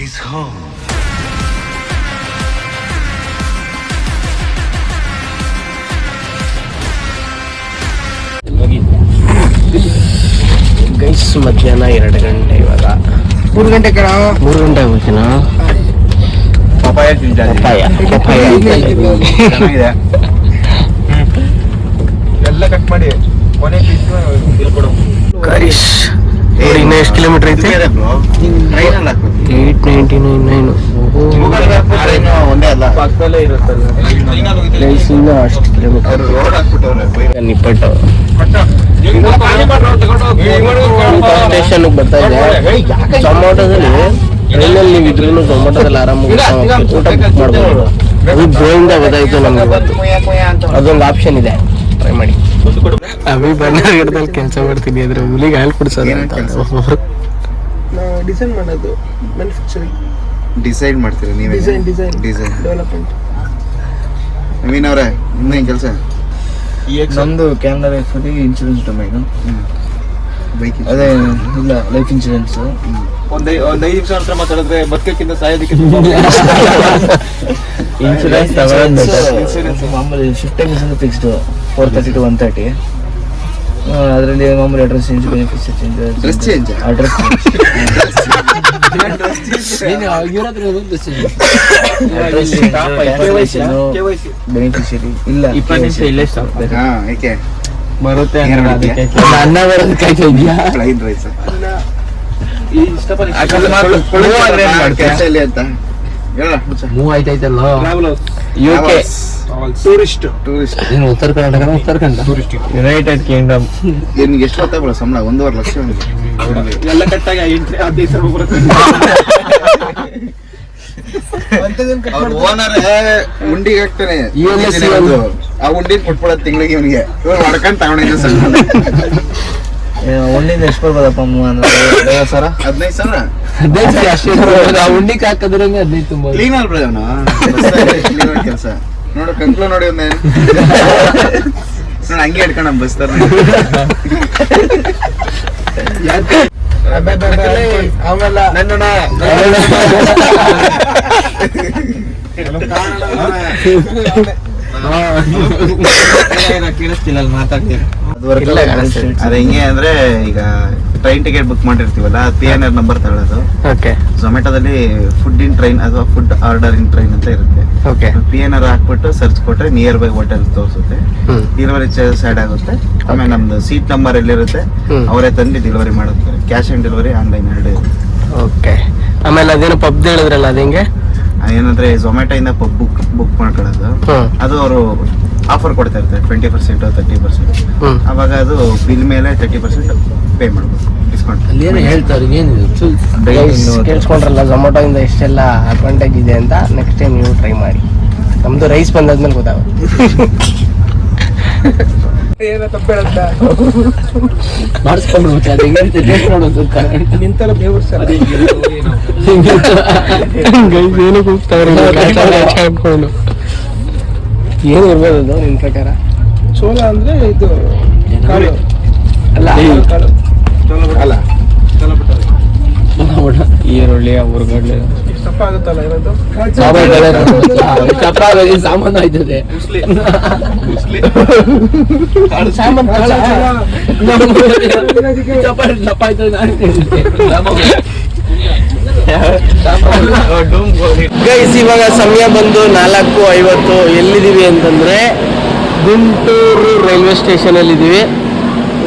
is home. Guys ಮಧ್ಯಾಹ್ನ 2 ಗಂಟೆ ಇವಾಗ 3 ಗಂಟೆ 3 ಗಂಟೆ ಆಗೋಯ್ತಿನ ಪಪಾಯ ಚೆನ್ನಾಗಿದೆ. ಎಲ್ಲ ಕಟ್ ಮಾಡಿ ಕೊನೆ ಪೀಸ್ ಕೊಡು. ಗೈಸ್ ನೋಡಿ ಇನ್ನ ಎಷ್ಟು ಕಿಲೋಮೀಟರ್ ಐತೆ? 899. ಒಂದೇ ಅಲ್ಲ ಪಕ್ಕದಲ್ಲೇ ಇರುತ್ತಲ್ಲ ಗೈಸ್ ಇನ್ನು ಅಷ್ಟು ಕಿಲೋಮೀಟರ್ ನಿಪ್ಪಟ್ಟು ಸ್ಟೇಷನ್ಗೆ ಬರ್ತಾ ಇದೆ. ಟೊಮೊಟೋದಲ್ಲಿ ಟ್ರೈನಲ್ಲಿ ನೀವು ಇದ್ರೂ ಟೊಮೊಟೋದಲ್ಲಿ ಆರಾಮಾಗಿ ಊಟ ಬುಕ್ ಮಾಡ್ಬೋದು. ಅದು ಗೋಯಿಂದ ಗೊತ್ತಾಯ್ತು ನಮ್ಗೆ ಇವತ್ತು. ಅದೊಂದು ಆಪ್ಷನ್ ಇದೆ, ಟ್ರೈ ಮಾಡಿ. ಅಭಿ ಬನ್ನರ್ಗಡದಲ್ಲಿ ಕೆಲಸ ಮಾಡ್ತೀನಿ ಅಂದ್ರೆ ಹುಲಿಗೆ ಹಾಲು ಕುಡಿಸೋದು ಅಂತ ಡಿಸೈನ್ ಮಾಡೋದು, ಮ್ಯಾನುಫ್ಯಾಕ್ಚರಿಂಗ್ ಡಿಸೈಡ್ ಮಾಡ್ತೀರಾ ನೀವೇ? Design development. ನವೀನ್ ಅವರೇ ನಿಮ್ದೇನು ಕೆಲಸ? ನಮ್ದು Canara full insurance domain. Bike ಅದೇ ಇಲ್ಲ ಲೈಫ್ ಇನ್ಶೂರೆನ್ಸ್. ಒಂದು 5 ನಿಮಿಷ ಹತ್ರ ಮಾತಾಡಿದ್ರೆ ಬದುಕಕ್ಕಿಂತ ಸಾಯೋದಕ್ಕೆ ಇನ್ಶೂರೆನ್ಸ್ ಮಾಮೂಲಿ ಶಿಫ್ಟ್ ಟೈಮ್ಸ್ ಅಂದ್ರೆ ಫಿಕ್ಸ್ಡ್ 4:30 to 1:30. ಅದರಲ್ಲಿ ಮಾಮೂಲಿ address change, benefits change, dress change, address beneficiary ಇಲ್ಲ. 20 ನಿಮಿಷ ಇಲ್ಲೇ ಸ್ಟಾಪ್ ಏಕೆ ಬರುತ್ತೆ ಅನ್ನ ಬರೋದು ಕಾಯ್ತಾ ಇದೆಯಾ? ಪ್ಲೈನ್ ರೈಸ್ ಕೆಲಸ ಇಲ್ಲಿ ಅಂತ ಹೇಳ. ಮೂವ್ ಆಯ್ತೈತಲ್ಲ. UK ಟೂರಿಸ್ಟ್ ಏನು ಉತ್ತರ ಕರ್ನಾಟಕ ಯುನೈಟೆಡ್ ಕಿಂಗ್ಡಮ್. ನಿನ್ಗೆ ಎಷ್ಟು ಗೊತ್ತಾಗಲ್ಲ ಸಂಬಳ? 1.5 ಲಕ್ಷ ಎಲ್ಲ ಕಟ್ಟಾಗಿ 15 ಸಾವಿರ ಬರುತ್ತೆ. ಓನರ್ ಉಂಡಿಗೆ ಹಾಕ್ತಾನೆ, ಆ ಉಂಡಿನ ಕೊಟ್ಬಿಡೋದು ತಿಂಗಳಿಗೆ. ಇವನಿಗೆ ಇವಾಗ ಹೊಡ್ಕೊಂಡು ತಗೊಂಡಿದ್ದೆ ಸರ್. ಒಂದಿನ ಎಷ್ಟು ಬರ್ಬೋದಪ್ಪ? 15 ಸಾವಿರ ಉಂಡಿಕ್ ಹಾಕಿದ್ರೆ 15 ತುಂಬ ಕ್ಲೀನ್ ಅಲ್ಬ್ರ ಅವನು. ಕ್ಲೀನ್ ಕೆಲಸ ನೋಡು, ಕಂಕ್ಲು ನೋಡಿ ಒಂದೇ ನೋಡಿ ಹಂಗೆ ಹಿಡ್ಕೊಂಡು ನಮ್ ಬಸ್ತಾರ. ಆಮೇಲೆ ಕೇಳಿಸ್ತಿಲ್ಲ ಮಾತಾಡ್ತೀವಿ. ಅದು ಹೆಂಗೆ ಅಂದ್ರೆ, ಈಗ ಟ್ರೈನ್ ಟಿಕೆಟ್ ಬುಕ್ ಮಾಡಿರ್ತೀವಲ್ಲ, PNR ನಂಬರ್ ತಗೊಳ್ಳೋದು. ಓಕೆ. ಝೊಮ್ಯಾಟೋದಲ್ಲಿ ಫುಡ್ ಇನ್ ಟ್ರೈನ್ ಅಥವಾ ಫುಡ್ ಆರ್ಡರ್ ಇನ್ ಟ್ರೈನ್ ಅಂತ ಇರುತ್ತೆ. ಓಕೆ. PNR ಹಾಕ್ಬಿಟ್ಟು ಸರ್ಚ್ ಕೊಟ್ರೆ ನಿಯರ್ ಬೈ ಹೋಟೆಲ್ ತೋರಿಸುತ್ತೆ, ಡೆಲಿವರಿ ಚಾರ್ಜ್ ಆಡ್ ಆಗುತ್ತೆ. ಆಮೇಲೆ ನಮ್ದು ಸೀಟ್ ನಂಬರ್ ಎಲ್ಲಿರುತ್ತೆ ಅವರೇ ತಂದು ಡೆಲಿವರಿ ಮಾಡುತ್ತಾರೆ. ಕ್ಯಾಶ್ ಆನ್ ಡೆಲಿವರಿ, ಆನ್ಲೈನ್ 2 ಇರುತ್ತೆ. ಓಕೆ. ಆಮೇಲೆ ಅದೇನೋ ಪಬ್ದು ಹೇಳಿದ್ರಲ್ಲ, ಅದು ಹೆಂಗೆ? ಏನಂದ್ರೆ ಝೊಮ್ಯಾಟೊ ಇಂದ ಬುಕ್ ಮಾಡ್ಕೊಳ್ಳೋದು. ಅದು ಅವರು ಆಫರ್ ಕೊಡ್ತಾ ಇರ್ತಾರೆ 20% 30%. ಅವಾಗ ಅದು ಬಿಲ್ ಮೇಲೆ 30% ಪೇ ಮಾಡ್ಬೋದು, ಡಿಸ್ಕೌಂಟ್. ಅಲ್ಲೇನು ಹೇಳ್ತಾರೆ, ಏನಿದೆ ಕೇಳಿಸ್ಕೊಂಡ್ರಲ್ಲ ಝೊಮ್ಯಾಟೊ ಇಂದ ಎಷ್ಟೆಲ್ಲ ಅಡ್ವಾಂಟೇಜ್ ಇದೆ ಅಂತ. ನೆಕ್ಸ್ಟ್ ಟೈಮ್ ನೀವು ಟ್ರೈ ಮಾಡಿ. ನಮ್ದು ರೈಸ್ ಬಂದಾದ್ಮೇಲೆ ಗೊತ್ತಾಗುತ್ತೆ. ಏನೋ ತಪ್ಪೇಳತ್ತ ಮಾಡಿಸ್ಕೊಂಡು ನಿಂತರ ಬೇವ್ರ ಸರ್ ಏನು ಕೂಗ್ತಾವ್ರೆ ಹಾಕೊಂಡು. ಏನು ಇರ್ಬೋದು ಅದು ನಿನ್ ಪ್ರಕಾರ? ಸೋಲ ಅಂದ್ರೆ ಇದು ಕಾಳು ಅಲ್ಲ, ಕಾಳು ಅಲ್ಲ ಈರುಳ್ಳಿ, ಹುರ್ಗಡ್ಲೆ ತಪ್ಪ ಆಗುತ್ತಲ್ಲ ಇರೋದು. ಸಾಮಾನು ಆಯ್ತದೆ. ಸಾಮಾನು ಗೈಸ್, ಇವಾಗ ಸಮಯ ಬಂದು 4:50. ಎಲ್ಲಿದ್ದೀವಿ ಅಂತಂದ್ರೆ ಗುಂಟೂರು ರೈಲ್ವೆ ಸ್ಟೇಷನ್ ಅಲ್ಲಿ ಇದೀವಿ.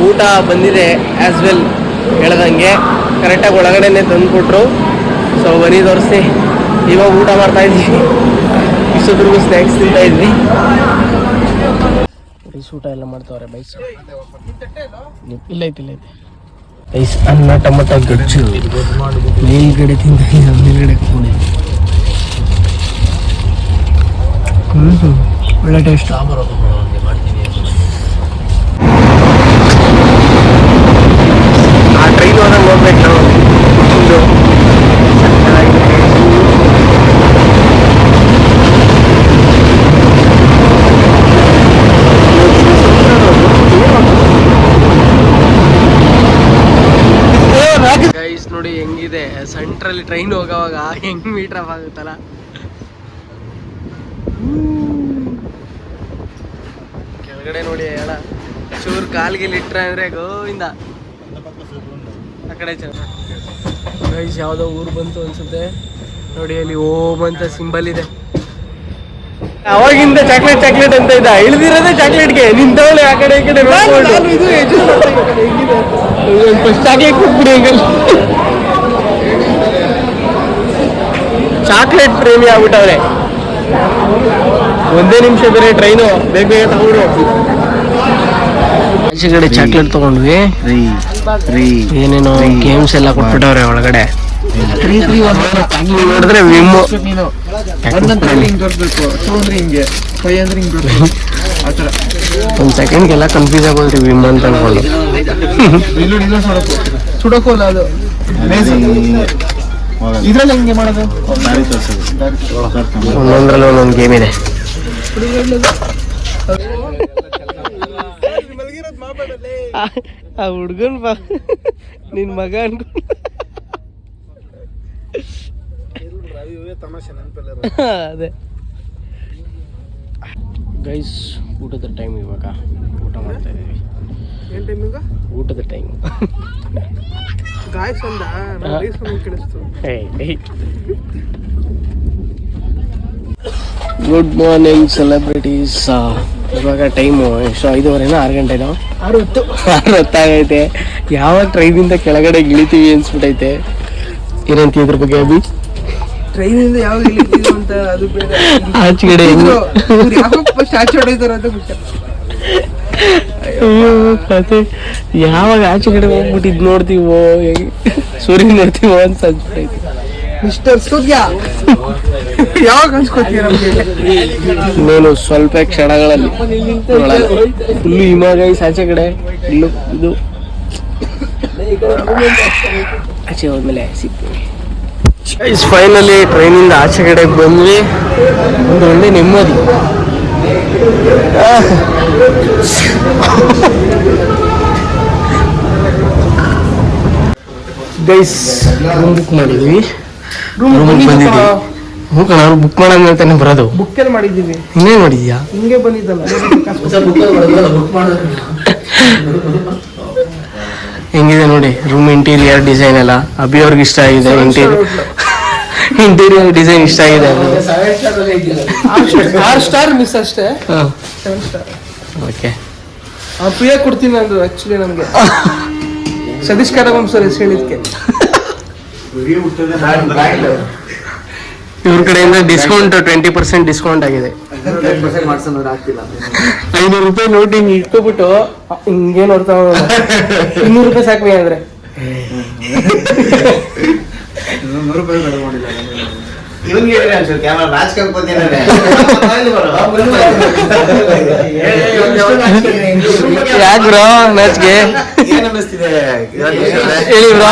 ಊಟ ಬಂದಿದೆ ಆಸ್ ವೆಲ್ ಹೇಳ್ದಂಗೆ. ಕರೆಕ್ಟಾಗಿ ಒಳಗಡೆನೆ ತಂದುಕೊಟ್ರು. ಸೊ ಬರೀ ತೋರಿಸಿ ಇವಾಗ ಊಟ ಮಾಡ್ತಾ ಇದ್ವಿ. ಇಷ್ಟೊತ್ತಿಗೂ ಸ್ನ್ಯಾಕ್ಸ್ ತಿಂತಾ ಇದ್ವಿ. ರೈಸ್ ಊಟ ಎಲ್ಲ ಮಾಡ್ತಾವ್ರೆ ಬೈಸ್. ಇಲ್ಲ ಐತಿ ರೈಸ್, ಅನ್ನ, ಟೊಮೊಟೊ ಗೊಜ್ಜು ಮೇಲ್ಗಡೆ ತಿಂತ ಮೇಲ್ಗಡೆ ಕೂಡಿ. ಒಳ್ಳೆ ಟೇಸ್ಟ್. ಆ ಟ್ರೈನ್ ಹೋದಾಗ ಹೋಗ್ಬೇಕು ನಾವು. ಗೈಸ್ ನೋಡಿ ಹೆಂಗಿದೆ ಸಣ್ಣ ಸೆಂಟ್ರಲ್ಲಿ ಟ್ರೈನ್ ಹೋಗೋವಾಗ ಹೆಂಗ್ ಮೀಟರ್ ಅಪ್ ಆಗುತ್ತಲ್ಲ. ಕೆಳಗಡೆ ನೋಡಿ ಹೇಳ ಚೂರು ಕಾಲ್ಗೆ ಇಟ್ರೆ ಅಂದ್ರೆ ಗೋವಿಂದ. ಆ ಕಡೆ ಗೈಸ್ ಯಾವುದೋ ಊರು ಬಂತು ಅನ್ಸುತ್ತೆ ನೋಡಿ, ಅಲ್ಲಿ ಓಮ್ ಅಂತ ಸಿಂಬಲ್ ಇದೆ. ಅವಾಗಿಂದ ಚಾಕ್ಲೇಟ್ ಅಂತ ಇದ್ದ, ಇಳಿದಿರೋದೇ ಚಾಕ್ಲೇಟ್ಗೆ. ನಿಂತವಳೆ ಆ ಕಡೆ ಈ ಕಡೆ ಫಸ್ಟ್ ಚಾಕ್ಲೇಟ್ ಕೊಟ್ಬಿಡಿ ಅಂಕಲ್. ಚಾಕ್ಲೇಟ್ ಪ್ರೇಮಿ ಆಗ್ಬಿಟ್ಟವ್ರೆ. ಒಂದೇ ನಿಮಿಷ ಬೇರೆ ಟ್ರೈನು, ಬೇಗ ಬೇಗ ತಗೊಂಡು ಆಚೆ ಕಡೆ ಚಾಕ್ಲೇಟ್ ತಗೊಂಡ್ವಿ. ಏನೇನೋ ಗೇಮ್ಸ್ ಎಲ್ಲ ಕೊಟ್ಬಿಟ್ಟವ್ರೆ ಒಳಗಡೆ. ನೋಡಿದ್ರೆ ವಿಮ್ಮು ಒಂದ್ ಸೆಕೆಂಡ್ಗೆಲ್ಲ ಕನ್ಫ್ಯೂಸ್ ಆಗೋದ್ರಿ ವಿಮ್ ಅಂತ ಅನ್ಕೊಂಡು. ಸುಡಕೋಲ್ಲ ಅದು ಇದ್ರಲ್ಲಿ ಹೆಂಗೆ ಮಾಡೋದು? ಒಂದೊಂದ್ರಲ್ಲಿ ಒಂದೊಂದು ಗೇಮ್ ಇದೆ. ಆ ಹುಡ್ಗನ್ ನಿನ್ ಮಗ ಅನ್ಕೊಂಡು ಅದೇ ಗೈಸ್, ಊಟದ ಟೈಮ್ ಇವಾಗ. ಊಟ ಮಾಡ್ತಾ ಇದೀವಿ. ಏನ್ ಟೈಮ್ ಈಗ? ಊಟದ ಟೈಮ್. ಗಾಯ್ಸ್ ಅಂದ ಕೇಳಿಸ್ತು. Good morning celebrities. ಇವಾಗ ಟೈಮು ಎಷ್ಟು? 5:30 6 ಗಂಟೆನೋ? 6:10 ಆಗೈತೆ. ಯಾವಾಗ ಟ್ರೈನಿಂದ ಕೆಳಗಡೆ ಇಳಿತೀವಿ ಅನ್ಸ್ಬಿಟ್ಟೈತೆ. ಏನಂತ ಇದ್ರ ಬಗ್ಗೆ ಅಭಿ? ಟ್ರೈನಿಂದ ಯಾವಾಗ ಇಳಿತೀವಿ ಅಂತ ಅದು ಬೇರೆ. ಆಚೆಗಡೆ ಫಸ್ಟ್ ಆಚೆ ಹೊಡಿತಾರ ಅಂತ ಬಿಟ್ಟ. ಯಾವಾಗ ಆಚೆ ಕಡೆ ಹೋಗ್ಬಿಟ್ಟಿದ್ ನೋಡ್ತೀವೋ, ಸೂರ್ಯ ನೋಡ್ತೀವೋ ಅಂತ ಅನ್ಸ್ಬಿಟ್ಟೈತೆ. ಮಿಸ್ಟರ್ ಸೂರ್ಯ ಯಾವಾಗ ಅನ್ಸ್ಕೊತೀರ ನಮ್ಗೆ? ಇನ್ನೇನು ಸ್ವಲ್ಪ ಕ್ಷಣಗಳಲ್ಲಿ ಫುಲ್ಲು ಹಿಮಾಗೈಸ್ ಆಚೆ ಕಡೆ. ಇಲ್ಲು ಇದು ಆಚೆ ಹೋದ್ಮೇಲೆ ಸಿಗ್ತೀವಿ. ಫೈನಲಿ ಟ್ರೈನಿಂದ ಆಚೆ ಕಡೆ ಬಂದ್ವಿ. ಒಂದು ಒಳ್ಳೆ ನೆಮ್ಮದಿ. ಗೈಸ್ ರೂಮ್ ಬುಕ್ ಮಾಡಿದ್ವಿ. ರೂಮ್ ಬಂದಿದ್ವಿ. ಹ್ಞೂ ಕಣ, ಅವ್ರು ಬುಕ್ ಮಾಡಾದ್ಮೇಲೆ ತಾನೇ ಬರೋದು. ಬುಕ್ ಎಲ್ಲ ಮಾಡಿದ್ದೀವಿ. ಇನ್ನೇ ಮಾಡಿದ್ಯಾ? ಹಿಂಗೆ ಬಂದಿದ್ದಲ್ಲ. ಹೆಂಗಿದೆ ನೋಡಿ ರೂಮ್ ಇಂಟೀರಿಯರ್ ಡಿಸೈನ್ ಎಲ್ಲ. ಅಭಿ ಅವ್ರಿಗೆ ಇಷ್ಟ ಆಗಿದೆ ಇಂಟೀರಿಯರ್ ಡಿಸೈನ್ ಇಷ್ಟ ಆಗಿದೆ. 6 ಸ್ಟಾರ್ ಮಿಸ್ ಅಷ್ಟೇ. 7 ಸ್ಟಾರ್. ಓಕೆ, ಫ್ರೀ ಆಗಿ ಕೊಡ್ತೀನಿ ಅಂದ್ರು ಆಕ್ಚುಲಿ ನಮಗೆ. ಸತೀಶ್ ಕರಗಂ ಸರ್ ಹೆಸರು ಹೇಳಿದ್ಕೆ ಇವ್ರ ಕಡೆಯಿಂದ ಡಿಸ್ಕೌಂಟ್ 20% ಡಿಸ್ಕೌಂಟ್ ಆಗಿದೆ. 500 ರೂಪಾಯಿ ನೋಟ್ ಹಿಂಗೆ ಇಟ್ಕೊಬಿಟ್ಟು ಹಿಂಗೆ ನೋಡ್ತಾವ. 200 ರೂಪಾಯಿ ಸಾಕ್ವಿ ಅಂದ್ರೆ ಯಾಕ್ರೋ ಮ್ಯಾಚ್ಗೆ ಹೇಳಿ ಬ್ರೋ.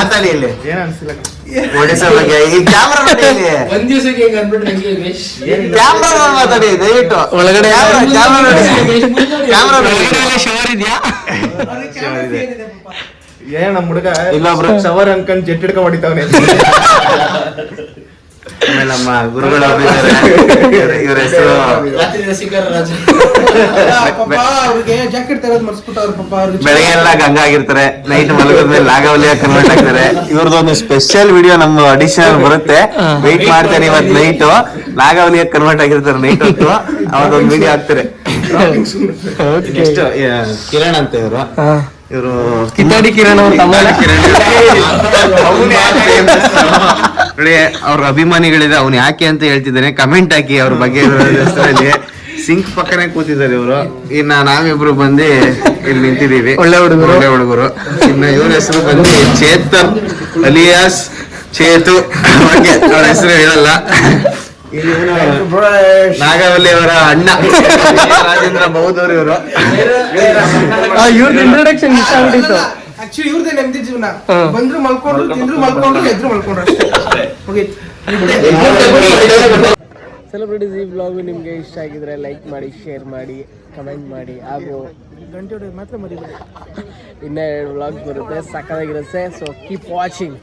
ಒಳಗಡೆ ಶವರ್ ಇದೆಯಾ? ಏನ್ ನಮ್ಮ ಹುಡುಗ ಇಲ್ಲೊಬ್ರು ಶವರ್ ಅನ್ಕೊಂಡ್ ಜೆಟ್ ಹಿಡ್ಕೊಂಡ್ ಹೊಡಿತಾವನೆ. ಆಮೇಲೆ ನಮ್ಮ ಗುರುಗಳು ಇವ್ರ ಹೆಸರು ಜಾಕೆಟ್ ತರೋದು ಮರ್ಸ್ಬಿಟ್ಟವ್ರು ಪಾಪ. ಬೆಳಗ್ಗೆ ಎಲ್ಲ ಗಂಗಾ ಆಗಿರ್ತಾರೆ, ನೈಟ್ ಮಲಗೋದ್ಮೇಲೆ ನಾಗವಲಿಯ ಕನ್ವರ್ಟ್ ಆಗ್ತಾರೆ. ಇವ್ರದೊಂದು ಸ್ಪೆಷಲ್ ವಿಡಿಯೋ ನಮ್ಮ ಅಡಿಷನಲ್ ಬರುತ್ತೆ, ವೆಯ್ಟ್ ಮಾಡ್ತಾರೆ. ಇವತ್ತು ನೈಟ್ ನಾಗವಲಿಯ ಕನ್ವರ್ಟ್ ಆಗಿರ್ತಾರೆ ನೈಟ್ ಹೊತ್ತು. ಅವತ್ತೊಂದು ವಿಡಿಯೋ ಹಾಕ್ತಾರೆ. ನೆಕ್ಸ್ಟ್ ಕಿರಣ್ ಅಂತ ಇವರು ಕಿತ್ತಾಡಿ ಕಿರಣ್ ಅವ್ರ ತಮ್ಮ ನೋಡಿ, ಅವ್ರ ಅಭಿಮಾನಿಗಳಿದೆ. ಅವ್ನು ಯಾಕೆ ಅಂತ ಹೇಳ್ತಿದ್ದಾನೆ, ಕಮೆಂಟ್ ಹಾಕಿ ಅವ್ರ ಬಗ್ಗೆ. ಹೆಸರಲ್ಲಿ ಸಿಂಕ್ ಪಕ್ಕನೆ ಕೂತಿದ್ದಾರೆ ಇವರು. ಇನ್ನ ನಾವಿಬ್ರು ಬಂದು ಇಲ್ಲಿ ನಿಂತಿದೀವಿ. ಒಳ್ಳೆ ಹುಡುಗರು. ಇನ್ನ ಇವ್ರ ಹೆಸರು ಬಂದು ಚೇತನ್ ಅಲಿಯಾಸ್ ಚೇತು. ಅವ್ರ ಹೆಸರು ಹೇಳಲ್ಲ. ನಾಗವಲ್ಲಿ ಅವರ ಅಣ್ಣ ರಾಜೇಂದ್ರ ಬೌದೂರ್ ಇವರು. ಇವ್ರದ್ದು ಇಂಟ್ರೊಡಕ್ಷನ್ ಇಷ್ಟ ಆಗ್ಬಿಟ್ಟಿತ್ತು. ಆಕ್ಚುಲಿ ಇವ್ರದೇ ನೆಮ್ಮದಿ ಜೀವನ. ಬಂದ್ರು ಮಲ್ಕೊಂಡ್ರು, ತಿಂದ್ರು ಮಲ್ಕೊಂಡ್ರು, ಎದ್ರು ಮಲ್ಕೊಂಡ್ರು ಅಷ್ಟೇ. ಸೆಲೆಬ್ರಿಟೀಸ್ ಈ ಬ್ಲಾಗ್ ನಿಮಗೆ ಇಷ್ಟ ಆಗಿದ್ರೆ ಲೈಕ್ ಮಾಡಿ, ಶೇರ್ ಮಾಡಿ, ಕಮೆಂಟ್ ಮಾಡಿ, ಹಾಗೂ ಗಂಟೆ ಹೊಡೆಯೋದು ಮಾತ್ರ ಮರಿಬೇಡಿ. ಇನ್ನೂ 2 ವ್ಲಾಗ್ಸ್ ಬರುತ್ತೆ, ಸಕ್ಕತ್ತಾಗಿರುತ್ತೆ. So keep watching.